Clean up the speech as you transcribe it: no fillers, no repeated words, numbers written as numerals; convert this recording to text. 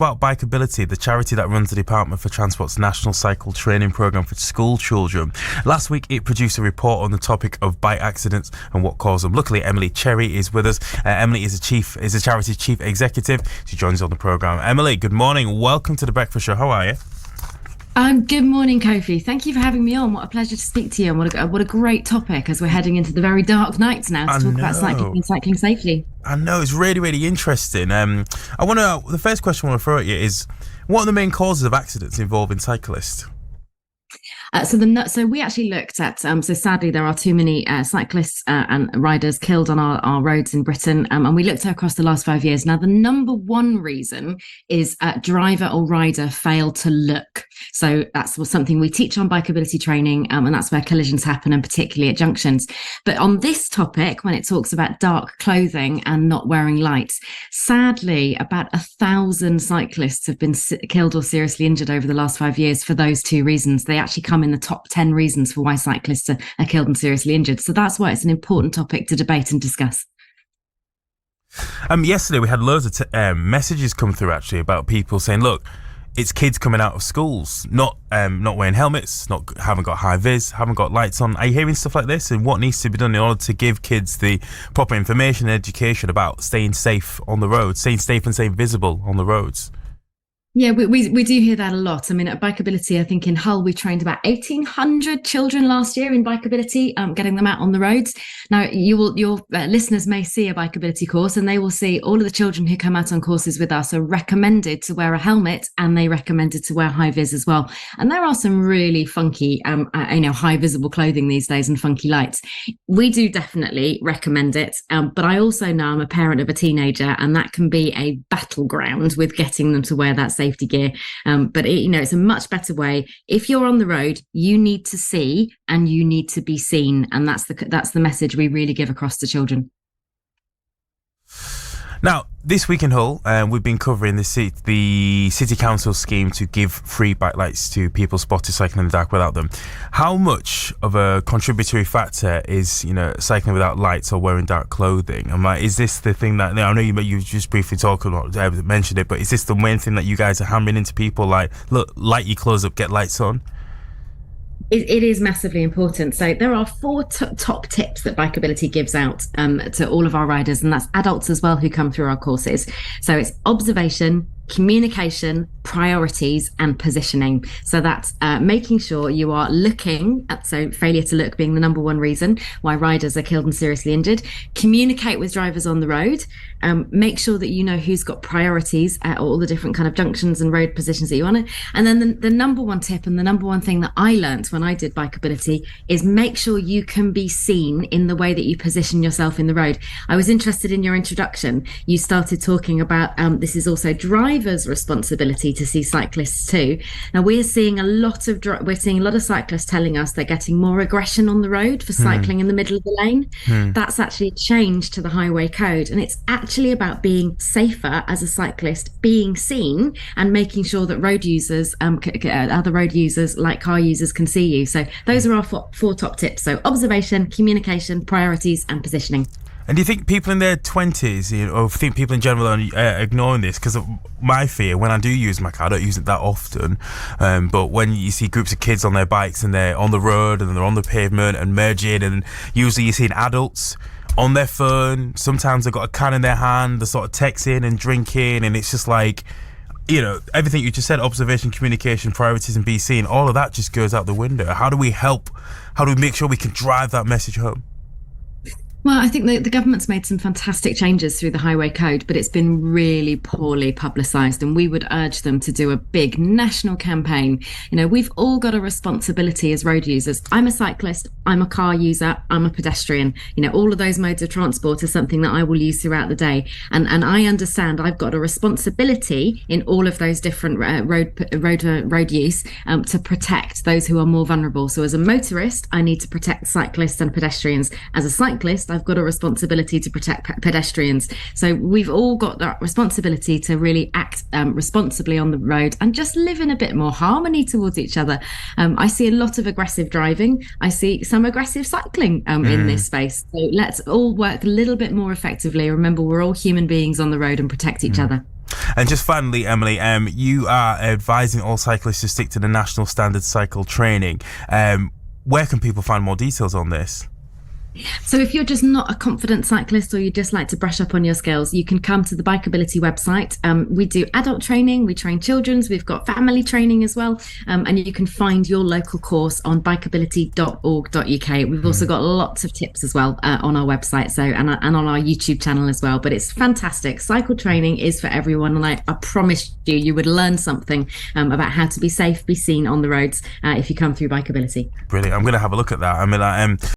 about Bikeability, the charity that runs the Department for Transport's National Cycle Training Programme for school children. Last week, it produced a report on the topic of bike accidents and what caused them. Luckily, Emily Cherry is with us. Emily is a charity's chief executive. She joins us on the programme. Emily, good morning. Welcome to The Breakfast Show. How are you? Good morning, Kofi. Thank you for having me on. What a pleasure to speak to you. And what a great topic as we're heading into the very dark nights now to talk about cycling and cycling safely. I know, it's really, really interesting. The first question I want to throw at you is, what are the main causes of accidents involving cyclists? So we actually looked at, so sadly there are too many cyclists and riders killed on our roads in Britain, and we looked at across the last 5 years. Now, the number one reason is driver or rider fail to look. So that's something we teach on bikeability training, and that's where collisions happen, and particularly at junctions. But on this topic, when it talks about dark clothing and not wearing lights, sadly, about 1,000 cyclists have been killed or seriously injured over the last 5 years for those two reasons. They actually come in the top 10 reasons for why cyclists are killed and seriously injured. So that's why it's an important topic to debate and discuss. Yesterday we had loads of messages come through actually about people saying, look, it's kids coming out of schools, not wearing helmets, haven't got high vis, haven't got lights on. Are you hearing stuff like this? And what needs to be done in order to give kids the proper information and education about staying safe on the road, staying safe and staying visible on the roads? Yeah, we do hear that a lot. I mean, at Bikeability, I think in Hull, we trained about 1,800 children last year in Bikeability, getting them out on the roads. Now, your listeners may see a Bikeability course and they will see all of the children who come out on courses with us are recommended to wear a helmet, and they recommended to wear high vis as well. And there are some really funky, high visible clothing these days and funky lights. We do definitely recommend it. But I also know I'm a parent of a teenager, and that can be a battleground with getting them to wear that safety gear, but it's a much better way. If you're on the road, you need to see and you need to be seen, and that's the message we really give across to children. Now, this week in Hull, we've been covering the City Council scheme to give free bike lights to people spotted cycling in the dark without them. How much of a contributory factor is, cycling without lights or wearing dark clothing? Is this the thing that, I know you just briefly mentioned it, but is this the main thing that you guys are hammering into people? Like, look, light your clothes up, get lights on? It is massively important. So there are four top tips that Bikeability gives out to all of our riders, and that's adults as well who come through our courses. So it's observation, communication, priorities, and positioning. So that's making sure you are looking at, so failure to look being the number one reason why riders are killed and seriously injured. Communicate with drivers on the road. Make sure that you know who's got priorities at all the different kind of junctions and road positions that you want to. And then the number one tip and the number one thing that I learned when I did Bikeability is make sure you can be seen in the way that you position yourself in the road. I was interested in your introduction. You started talking about this is also drivers' responsibility to see cyclists too. Now we're seeing a lot of cyclists telling us they're getting more aggression on the road for cycling in the middle of the lane. That's actually a change to the highway code, and it's actually about being safer as a cyclist, being seen, and making sure that road users, other road users like car users, can see you. So those are our four top tips. So observation, communication, priorities, and positioning. And do you think people in their 20s, or think people in general are ignoring this? Because my fear, when I do use my car, I don't use it that often, but when you see groups of kids on their bikes and they're on the road and they're on the pavement and merging, and usually you're seeing adults on their phone, sometimes they've got a can in their hand, they're sort of texting and drinking, and it's just like, everything you just said, observation, communication, priorities, and be seen, all of that just goes out the window. How do we make sure we can drive that message home? Well, I think the government's made some fantastic changes through the highway code, but it's been really poorly publicised, and we would urge them to do a big national campaign. We've all got a responsibility as road users. I'm a cyclist, I'm a car user, I'm a pedestrian. All of those modes of transport are something that I will use throughout the day, and I understand I've got a responsibility in all of those different road use to protect those who are more vulnerable. So as a motorist, I need to protect cyclists and pedestrians. As a cyclist, I've got a responsibility to protect pedestrians. So we've all got that responsibility to really act responsibly on the road and just live in a bit more harmony towards each other. I see a lot of aggressive driving. I see some aggressive cycling in this space. So let's all work a little bit more effectively. Remember, we're all human beings on the road, and protect each other. And just finally, Emily, you are advising all cyclists to stick to the national standard cycle training. Where can people find more details on this? So if you're just not a confident cyclist or you just like to brush up on your skills, you can come to the Bikeability website. We do adult training, we train children's, we've got family training as well. And you can find your local course on bikeability.org.uk. We've also got lots of tips as well on our website, so and on our YouTube channel as well. But it's fantastic. Cycle training is for everyone. And I promise you would learn something about how to be safe, be seen on the roads if you come through Bikeability. Brilliant. I'm going to have a look at that. I mean,